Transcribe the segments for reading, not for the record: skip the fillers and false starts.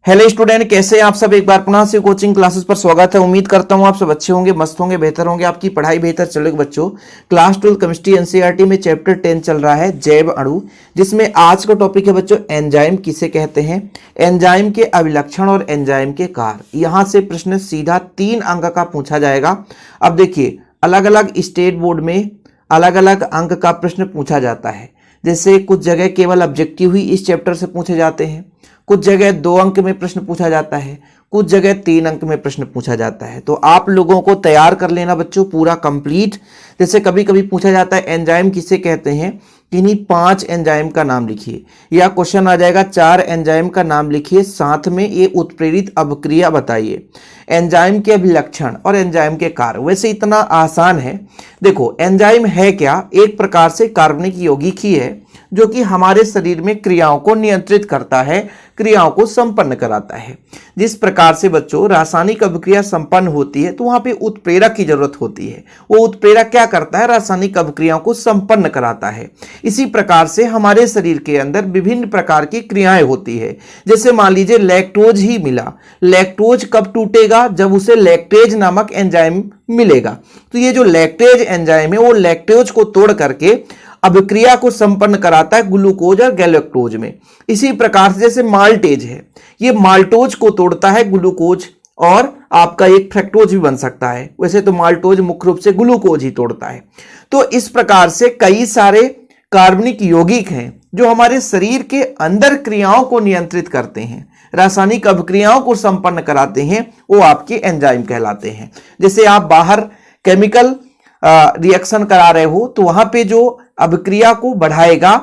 Hello student, कैसे हैं आप सब। एक बार पुनः से कोचिंग क्लासेस पर स्वागत है। उम्मीद करता हूं आप सब अच्छे होंगे, मस्त होंगे, बेहतर होंगे, आपकी पढ़ाई बेहतर चलेगी। बच्चों, क्लास 12 केमिस्ट्री एनसीईआरटी में चैप्टर 10 चल रहा है जैव अणु, जिसमें आज का टॉपिक है बच्चों एंजाइम किसे कहते हैं, एंजाइम के अभिलक्षण और एंजाइम के कार्य। यहां से प्रश्न सीधा 3 अंक का पूछा जाएगा। अब देखिए, अलग अलग स्टेट बोर्ड में अलग अलग अंक का प्रश्न पूछा जाता है। जैसे कुछ जगह केवल ऑब्जेक्टिव ही इस चैप्टर से पूछे जाते हैं, कुछ जगह 2 अंक में प्रश्न पूछा जाता है, कुछ जगह 3 अंक में प्रश्न पूछा जाता है। तो आप लोगों को तैयार कर लेना बच्चों पूरा कंप्लीट। जैसे कभी कभी पूछा जाता है एंजाइम किसे कहते हैं, किन्हीं 5 एंजाइम का नाम लिखिए, या क्वेश्चन आ जाएगा 4 एंजाइम का नाम लिखिए, साथ में ये उत्प्रेरित अभिक्रिया बताइए, एंजाइम के अभिलक्षण और एंजाइम के कार्य। वैसे इतना आसान है। देखो, एंजाइम है क्या, एक प्रकार से कार्बनिक यौगिक ही है जो कि हमारे शरीर में क्रियाओं को नियंत्रित करता है, क्रियाओं को संपन्न कराता है। जिस प्रकार से बच्चों रासायनिक अभिक्रिया संपन्न होती है तो वहां पे उत्प्रेरक की जरूरत होती है। वो उत्प्रेरक क्या करता है, रासायनिक अभिक्रियाओं को संपन्न कराता है। इसी प्रकार से हमारे शरीर के अंदर विभिन्न प्रकार की क्रियाएं होती है। जैसे मान लीजिए लैक्टोज ही मिला, लैक्टोज कब टूटेगा, जब उसे लैक्टेज नामक एंजाइम मिलेगा। तो ये जो लैक्टेज एंजाइम है वो लैक्टोज को तोड़ करके अभिक्रिया को संपन्न कराता है ग्लूकोज और गैलेक्टोज में। इसी प्रकार से जैसे माल्टेज है, ये माल्टोज को तोड़ता है ग्लूकोज, और आपका एक फ्रक्टोज भी बन सकता है। वैसे तो माल्टोज मुख्य रूप से ग्लूकोज ही तोड़ता है। तो इस प्रकार से कई सारे कार्बनिक यौगिक हैं जो हमारे शरीर के अंदर क्रियाओं को नियंत्रित करते हैं, रासायनिक अभिक्रियाओं को संपन्न कराते हैं, वो आपके एंजाइम कहलाते हैं। जैसे आप बाहर केमिकल रिएक्शन करा रहे हो तो वहां पे जो अभिक्रिया को बढ़ाएगा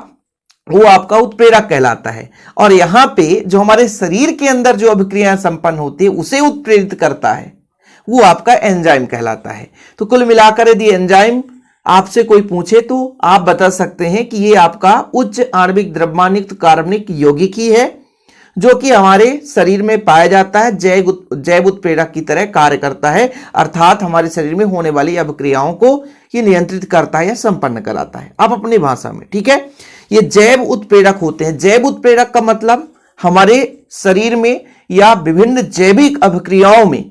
वो आपका उत्प्रेरक कहलाता है, और यहां पे जो हमारे शरीर के अंदर जो अभिक्रियाएं संपन्न होती है उसे उत्प्रेरित करता है वो आपका एंजाइम कहलाता है। तो कुल मिलाकर यदि एंजाइम आपसे कोई पूछे तो आप बता सकते हैं कि ये आपका उच्च आणविक द्रव्यमानयुक्त कार्बनिक यौगिक ही है जो कि हमारे शरीर में पाया जाता है, जैव उत्प्रेरक की तरह कार्य करता है, अर्थात हमारे शरीर में होने वाली अभिक्रियाओं को ये नियंत्रित करता है या संपन्न कराता है। अब अपनी भाषा में, ठीक है, ये जैव उत्प्रेरक होते हैं। जैव उत्प्रेरक का मतलब हमारे शरीर में या विभिन्न जैविक अभिक्रियाओं में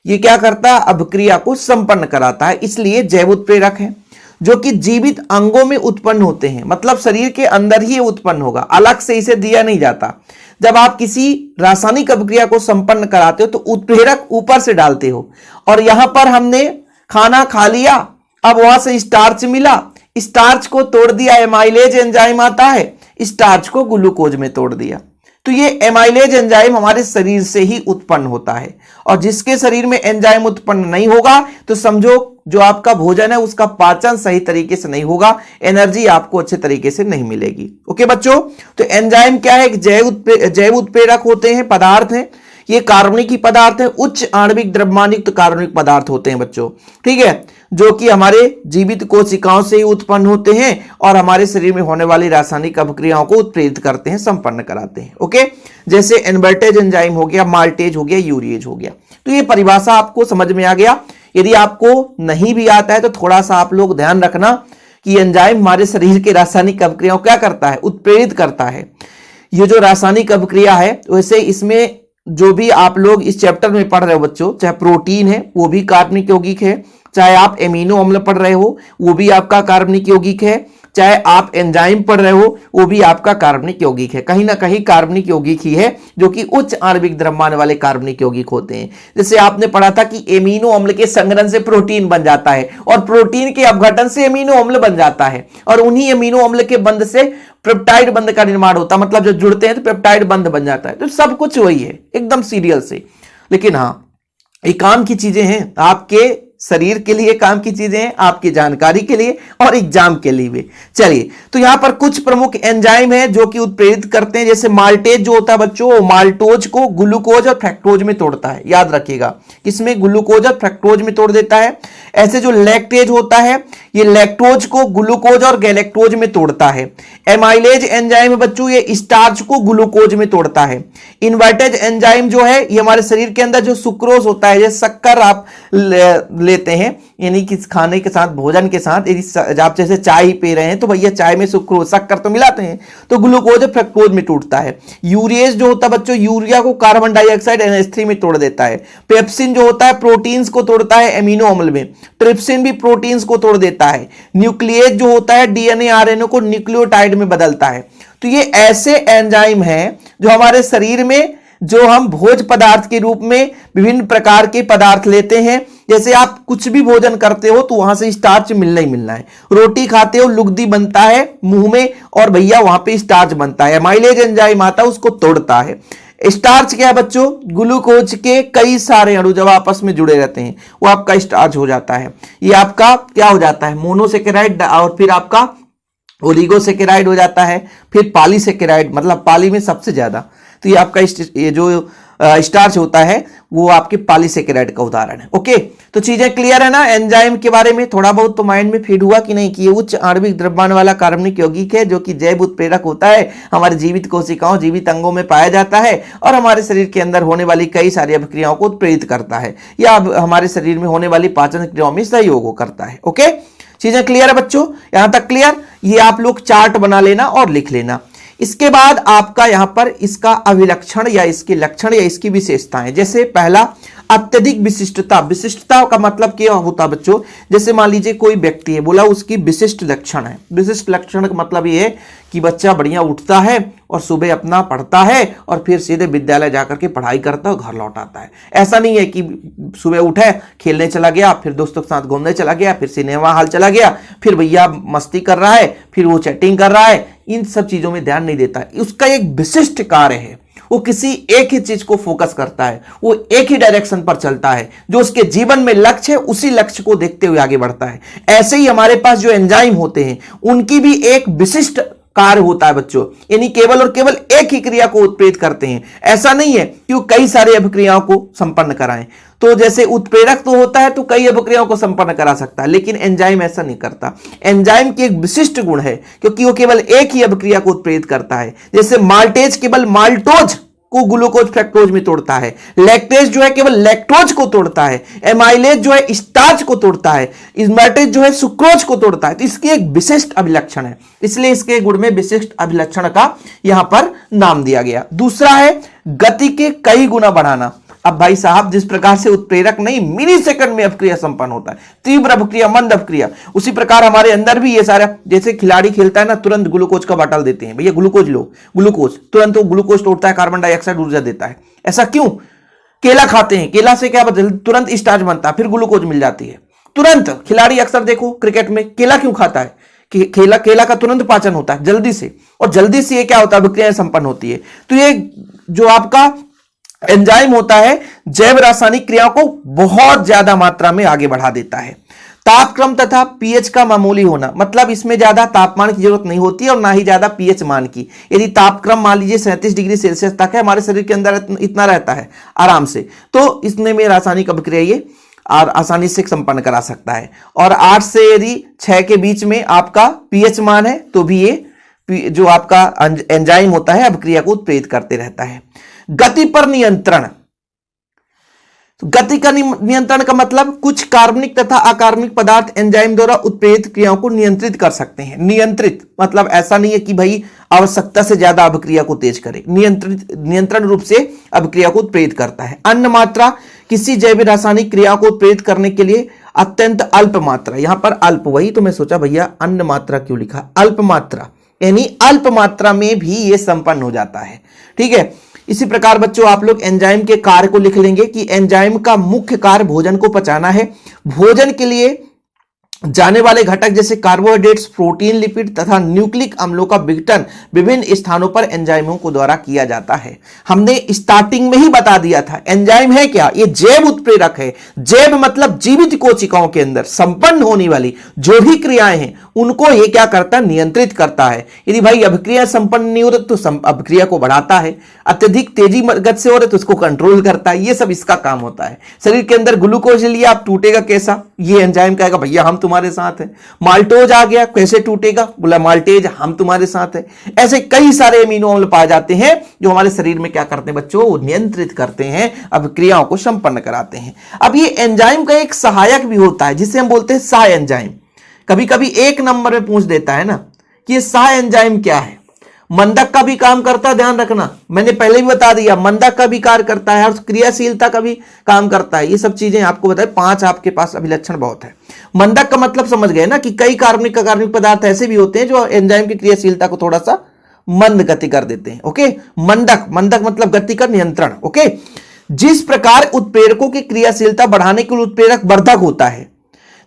ये क्या करता है, अभिक्रिया को संपन्न कराता है, इसलिए जैव उत्प्रेरक है। जो कि जीवित अंगों में उत्पन्न होते हैं, मतलब शरीर के अंदर ही उत्पन्न होगा, अलग से इसे दिया नहीं जाता। जब आप किसी रासायनिक अभिक्रिया को संपन्न कराते हो तो उत्प्रेरक ऊपर से डालते हो, और यहां पर हमने खाना खा लिया, अब वहां से स्टार्च मिला, स्टार्च को तोड़ दिया, एमाइलेज एंजाइम आता है, स्टार्च को ग्लूकोज में तोड़ दिया। तो ये एमाइलेज एंजाइम हमारे शरीर से ही उत्पन्न होता है, और जिसके शरीर में एंजाइम उत्पन्न नहीं होगा तो समझो जो आपका भोजन है उसका पाचन सही तरीके से नहीं होगा, एनर्जी आपको अच्छे तरीके से नहीं मिलेगी। ओके बच्चों, तो एंजाइम क्या है, जैव उत्प्रेरक होते हैं, पदार्थ हैं, ये कार्बनिक पदार्थ है, उच्च आणविक द्रव्यमानयुक्त कार्बनिक पदार्थ होते हैं बच्चों, ठीक है, जो कि हमारे जीवित कोशिकाओं से ही उत्पन्न होते हैं और हमारे शरीर में होने वाली रासायनिक अभिक्रियाओं को उत्प्रेरित करते हैं, संपन्न कराते हैं। ओके, जैसे इन्वर्टेज एंजाइम हो गया, माल्टेज हो गया, यूरिएज हो गया। तो ये परिभाषा आपको समझ में आ गया। यदि आपको नहीं भी आता है तो थोड़ा सा आप लोग ध्यान रखना कि एंजाइम हमारे शरीर के रासायनिक अभिक्रियाओं क्या करता है, उत्प्रेरित करता है। ये जो रासायनिक अभिक्रिया है, वैसे इसमें जो भी आप लोग इस चैप्टर में पढ़ रहे हो बच्चों, चाहे प्रोटीन है वो भी कार्बनिक यौगिक है, चाहे आप एमिनो अम्ल पढ़ रहे हो वो भी आपका कार्बनिक यौगिक है, चाहे आप एंजाइम पढ़ रहे हो वो भी आपका कार्बनिक यौगिक है। कहीं ना कहीं कार्बनिक यौगिक ही है जो कि उच्च आणविक द्रव्यमान वाले कार्बनिक यौगिक होते हैं। जैसे आपने पढ़ा था कि एमिनो अम्ल के संघनन से प्रोटीन बन जाता है, और प्रोटीन के अपघटन से एमिनो अम्ल बन जाता है, और उन्हीं एमिनो अम्ल के बंध से पेप्टाइड बंध का निर्माण होता है, मतलब जब जुड़ते हैं तो पेप्टाइड बंध बन जाता है। तो सब कुछ वही है, एकदम सीरियल से। लेकिन हाँ, ये काम की चीजें हैं, आपके शरीर के लिए काम की चीजें हैं, आपकी जानकारी के लिए और एग्जाम के लिए भी। चलिए, तो यहां पर कुछ प्रमुख एंजाइम है जो कि उत्प्रेरित करते हैं। जैसे माल्टेज जो होता है बच्चों, माल्टोज को ग्लूकोज और फ्रक्टोज में तोड़ता है, याद रखिएगा, इसमें ग्लूकोज और फ्रक्टोज में तोड़ देता है। ऐसे जो लैक्टेज होता है, ये लैक्टोज को ग्लूकोज और गैलेक्टोज में तोड़ता है। एमाइलेज एंजाइम बच्चों ये स्टार्च को ग्लूकोज में तोड़ता है। इन्वर्टेज एंजाइम जो है ये हमारे शरीर के अंदर जो सुक्रोज होता है, ये शक्कर आप लेते हैं, यानी कि खाने के साथ, भोजन के साथ, यदि आप जैसे चाय ही पी रहे हैं तो भैया चाय में सुक्रोज, शक्कर तो मिलाते हैं, तो ग्लूकोज फ्रक्टोज में टूटता है। यूरिएज जो होता है बच्चों, यूरिया को कार्बन डाइऑक्साइड NH3 में तोड़ देता है। पेप्सिन जो होता है प्रोटीन्स को तोड़ता है एमिनो अम्ल में। ट्रिप्सिन भी प्रोटीन्स को तोड़ देता है। न्यूक्लिएज जो होता है DNA RNA को न्यूक्लियोटाइड में बदलता है। तो ये ऐसे एंजाइम हैं जो हमारे शरीर में, जो हम भोज पदार्थ के रूप में विभिन्न प्रकार के पदार्थ लेते हैं, जैसे आप कुछ भी भोजन करते हो तो वहां से स्टार्च मिलना ही मिलना है। रोटी खाते हो, लुगदी बनता है मुंह में और भैया वहां पे स्टार्च बनता है। एमाइलेज एंजाइम आता है, उसको तोड़ता है। स्टार्च क्या है बच्चों, ग्लूकोज के कई सारे अणु जब आपस में जुड़े रहते हैं वो आपका स्टार्च हो जाता है। ये आपका क्या हो जाता है, मोनोसेकेराइड, और फिर आपका ओलिगोसेकेराइड हो जाता है, फिर पॉलीसेकेराइड, मतलब पाली में सबसे ज्यादा। तो ये आपका ये जो स्टार्च होता है वो आपके पॉलीसेकेराइड का उदाहरण है। ओके, तो चीजें क्लियर है ना एंजाइम के बारे में? थोड़ा बहुत तो माइंड में फीड हुआ कि नहीं कि ये उच्च आणविक द्रव्यमान वाला कार्बनिक यौगिक है जो कि जैव उत्प्रेरक होता है, हमारे जीवित कोशिकाओं, जीवित अंगों में पाया जाता है और हमारे शरीर के अंदर होने वाली कई सारी अभिक्रियाओं को उत्प्रेरित करता है या हमारे शरीर में होने वाली पाचन क्रियाओं में सहयोग करता है। ओके, चीजें क्लियर है बच्चों? यहां तक क्लियर? ये आप लोग चार्ट बना लेना और लिख लेना। इसके बाद आपका यहां पर इसका अभिलक्षण या इसके लक्षण या इसकी विशेषताएं, जैसे पहला अत्यधिक विशिष्टता। विशिष्टता का मतलब क्या होता है बच्चों, जैसे मान लीजिए कोई व्यक्ति है, बोला उसकी विशिष्ट लक्षण है। विशिष्ट लक्षण का मतलब ये है कि बच्चा बढ़िया उठता है और सुबह अपना पढ़ता है और फिर सीधे विद्यालय जाकर के पढ़ाई करता है और घर लौट आता है। ऐसा नहीं है कि सुबह उठे, खेलने चला गया, फिर दोस्तों के साथ घूमने चला गया, फिर सिनेमा हॉल चला गया, फिर भैया मस्ती कर रहा है, फिर वो चैटिंग कर रहा है, इन सब चीजों में ध्यान नहीं देता। उसका एक विशिष्ट कार्य है, वो किसी एक ही चीज को फोकस करता है, वो एक ही डायरेक्शन पर चलता है, जो उसके जीवन में लक्ष्य है उसी लक्ष्य को देखते हुए आगे बढ़ता है। ऐसे ही हमारे पास जो एंजाइम होते हैं उनकी भी एक विशिष्ट कार्य होता है बच्चों, यानी केवल और केवल एक ही क्रिया को उत्प्रेरित करते हैं। ऐसा नहीं है कि वो कई सारी अभिक्रियाओं को संपन्न कराएं। तो जैसे उत्प्रेरक तो होता है तो कई अभिक्रियाओं को संपन्न करा सकता है, लेकिन एंजाइम ऐसा नहीं करता। एंजाइम की एक विशिष्ट गुण है क्योंकि वो केवल एक ही अभिक्रिया को उत्प्रेरित करता है। जैसे माल्टेज केवल माल्टोज को ग्लूकोज फ्रक्टोज में तोड़ता है, लैक्टेज जो है केवल लैक्टोज को तोड़ता है, एमाइलेज जो है स्टार्च को तोड़ता है, इस्मार्टेज जो है सुक्रोज को तोड़ता है। तो इसकी एक विशिष्ट अभिलक्षण है, इसलिए इसके गुण में विशिष्ट अभिलक्षण का यहां पर नाम दिया गया। दूसरा है गति के कई गुना बढ़ाना। अब भाई साहब, जिस प्रकार से उत्प्रेरक नहीं मिली सेकंड में अभिक्रिया संपन्न होता है, तीव्र अभिक्रिया, मंद अभिक्रिया, उसी प्रकार हमारे अंदर भी ये सारा, जैसे खिलाड़ी खेलता है ना, तुरंत ग्लूकोज का बाटल देते हैं, भैया ग्लूकोज लो, ग्लूकोज, तुरंत वो ग्लूकोज तोड़ता है, कार्बन डाइऑक्साइड ऊर्जा देता है। ऐसा क्यों? केला खाते हैं, केला से क्या तुरंत स्टार्च बनता है, फिर ग्लूकोज मिल जाती है तुरंत। खिलाड़ी अक्सर देखो क्रिकेट में केला क्यों खाता है, केला का तुरंत पाचन होता है जल्दी से, और जल्दी से ये क्या होता है, अभिक्रियाएं संपन्न होती है। तो ये जो आपका एंजाइम होता है जैव रासायनिक क्रियाओं को बहुत ज्यादा मात्रा में आगे बढ़ा देता है। तापक्रम तथा पीएच का मामूली होना, मतलब इसमें ज्यादा तापमान की जरूरत नहीं होती है और ना ही ज्यादा पीएच मान की। यदि तापक्रम मान लीजिए 37 डिग्री सेल्सियस तक है, हमारे शरीर के अंदर इतना रहता है आराम से, तो इसने में रासायनिक अभिक्रिया ये और आसानी से संपन्न करा सकता है। और 8 से यदि 6 के बीच में आपका पीएच मान है तो भी ये जो आपका एंजाइम होता है अभिक्रिया को उत्प्रेरित करते रहता है। गति पर नियंत्रण। गति का नियंत्रण का मतलब कुछ कार्बनिक तथा अकार्बनिक पदार्थ एंजाइम द्वारा उत्प्रेरित क्रियाओं को नियंत्रित कर सकते हैं। नियंत्रित मतलब ऐसा नहीं है कि भाई आवश्यकता से ज्यादा अभिक्रिया को तेज करे, नियंत्रण रूप से अभिक्रिया को उत्प्रेरित करता है। अन्न मात्रा, किसी जैव रासायनिक क्रिया को उत्प्रेरित करने के लिए अत्यंत अल्प मात्रा, यहां पर अल्प, वही तो मैं सोचा भैया अन्न मात्रा क्यों लिखा, अल्प मात्रा, यानी अल्प मात्रा में भी यह संपन्न हो जाता है। ठीक है, इसी प्रकार बच्चों आप लोग एंजाइम के कार्य को लिख लेंगे कि एंजाइम का मुख्य कार्य भोजन को पचाना है। भोजन के लिए जाने वाले घटक जैसे कार्बोहाइड्रेट्स, प्रोटीन, लिपिड तथा न्यूक्लिक अम्लों का विघटन विभिन्न स्थानों पर एंजाइमों को द्वारा किया जाता है। हमने स्टार्टिंग में ही बता दिया था एंजाइम है क्या, ये जैव उत्प्रेरक है। जैव मतलब जीवित कोशिकाओं के अंदर संपन्न होने वाली जो भी क्रियाएं हैं उनको ये क्या करता है, नियंत्रित करता है। यदि भाई अभिक्रिया संपन्न नहीं हो रही तो अभिक्रिया को बढ़ाता है, अत्यधिक तेजी गति से हो रहे तो उसको कंट्रोल करता है। ये सब इसका काम होता है। शरीर के अंदर ग्लूकोज लिया, आप टूटेगा कैसा, ये एंजाइम कहेगा भैया हम तुम्हारे साथ हैं। माल्टोज आ गया, कैसे टूटेगा, बोला माल्टेज, हम तुम्हारे साथ हैं। ऐसे कई सारे अमीनो अम्ल पाए जाते हैं जो हमारे शरीर में क्या करते हैं बच्चों, वो नियंत्रित करते हैं, अभिक्रियाओं को संपन्न कराते हैं। अब ये एंजाइम का एक सहायक भी होता है जिसे हम बोलते हैं सह एंजाइम। कभी कभी एक नंबर में पूछ देता है ना कि ये सह एंजाइम क्या है। मंदक का भी काम करता है, ध्यान रखना, मैंने पहले भी बता दिया, मंदक का भी कार्य करता है और क्रियाशीलता का भी काम करता है। ये सब चीजें आपको बताए, 5 आपके पास अभिलक्षण बहुत है। मंदक का मतलब समझ गए ना कि कई कार्बनिक पदार्थ ऐसे भी होते हैं जो एंजाइम की क्रियाशीलता को थोड़ा सा मंद गति कर देते हैं। ओके, मंदक मतलब गति का नियंत्रण। ओके, जिस प्रकार उत्प्रेरकों की क्रियाशीलता बढ़ाने के लिए उत्प्रेरक वर्धक होता है,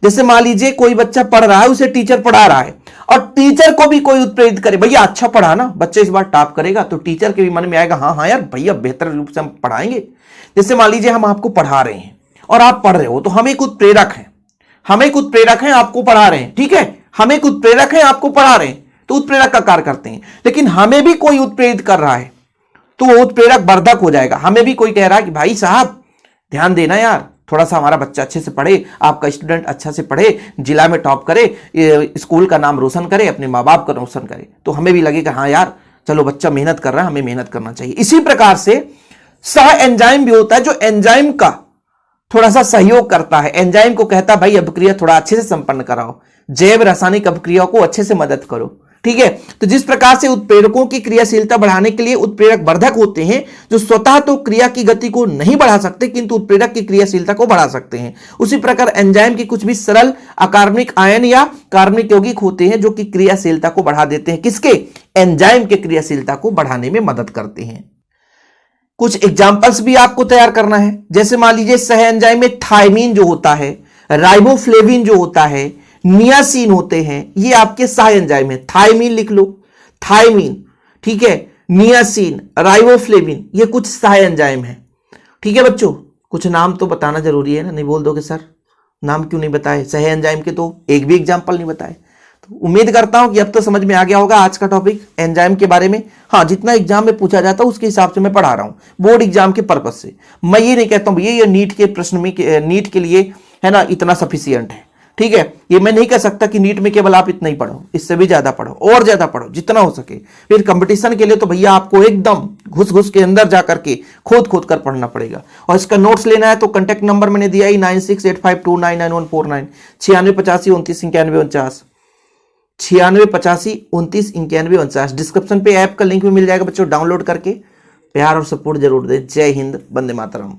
जैसे मान लीजिए कोई बच्चा पढ़ रहा है, उसे टीचर पढ़ा रहा है और टीचर को भी कोई उत्प्रेरित करे, भैया अच्छा पढ़ा ना, बच्चे इस बार टॉप करेगा, तो टीचर के भी मन में आएगा हाँ यार भैया बेहतर रूप से हम पढ़ाएंगे। जैसे मान लीजिए हम आपको पढ़ा रहे हैं और आप पढ़ रहे हो, तो हम एक उत्प्रेरक हैं, आपको पढ़ा रहे हैं, ठीक है, हम एक उत्प्रेरक हैं, आपको पढ़ा रहे हैं, तो उत्प्रेरक का कार्य करते हैं। लेकिन हमें भी कोई उत्प्रेरित कर रहा है तो वो उत्प्रेरक वर्धक हो जाएगा। हमें भी कोई कह रहा है कि भाई साहब ध्यान देना यार, थोड़ा सा हमारा बच्चा अच्छे से पढ़े, आपका स्टूडेंट अच्छा से पढ़े, जिला में टॉप करे, स्कूल का नाम रोशन करे, अपने माँ बाप का रोशन करे, तो हमें भी लगेगा हाँ यार चलो बच्चा मेहनत कर रहा है, हमें मेहनत करना चाहिए। इसी प्रकार से सह एंजाइम भी होता है जो एंजाइम का थोड़ा सा सहयोग करता है, एंजाइम को कहता है भाई अभिक्रिया थोड़ा अच्छे से संपन्न कराओ, जैव रासायनिक अभिक्रिया को अच्छे से मदद करो, ठीक है। तो जिस प्रकार से उत्प्रेरकों की क्रियाशीलता बढ़ाने के लिए उत्प्रेरक वर्धक होते हैं जो स्वतः तो क्रिया की गति को नहीं बढ़ा सकते किंतु उत्प्रेरक की क्रियाशीलता को बढ़ा सकते हैं, उसी प्रकार एंजाइम की कुछ भी सरल अकार्बनिक आयन या कार्बनिक यौगिक होते हैं जो कि क्रियाशीलता को बढ़ा देते हैं। किसके? एंजाइम के क्रियाशीलता को बढ़ाने में मदद करते हैं। कुछ एग्जाम्पल्स भी आपको तैयार करना है, जैसे मान लीजिए सह एंजाइम में थायमीन जो होता है, राइबोफ्लेविन जो होता है, नियासिन होते हैं, ये आपके सह एंजाइम है। थायमीन लिख लो, थायमीन, ठीक है, नियासिन, राइबोफ्लेविन, ये कुछ सह एंजाइम है, ठीक है बच्चों। कुछ नाम तो बताना जरूरी है ना, नहीं बोल दोगे सर नाम क्यों नहीं बताए, सह एंजाइम के तो एक भी एग्जाम्पल नहीं बताए। तो उम्मीद करता हूं कि अब तो समझ में आ गया होगा आज का टॉपिक एंजाइम के बारे में। हाँ, जितना एग्जाम में पूछा जाता है उसके हिसाब से मैं पढ़ा रहा हूं, बोर्ड एग्जाम के पर्पज से। मैं ये नहीं कहता हूं ये नीट के प्रश्न में, नीट के लिए है ना इतना सफिशियंट है, ठीक है। ये मैं नहीं कह सकता कि नीट में केवल आप इतना ही पढ़ो, इससे भी ज्यादा पढ़ो और ज्यादा पढ़ो जितना हो सके। फिर कंपटीशन के लिए तो भैया आपको एकदम घुस के अंदर जाकर के खोद कर पढ़ना पड़ेगा। और इसका नोट्स लेना है तो कांटेक्ट नंबर मैंने दिया ही 9685299149, 9685299149, 9685299149। डिस्क्रिप्शन पे ऐप का लिंक भी मिल जाएगा बच्चों, डाउनलोड करके प्यार और सपोर्ट जरूर दें। जय हिंद, वंदे मातरम।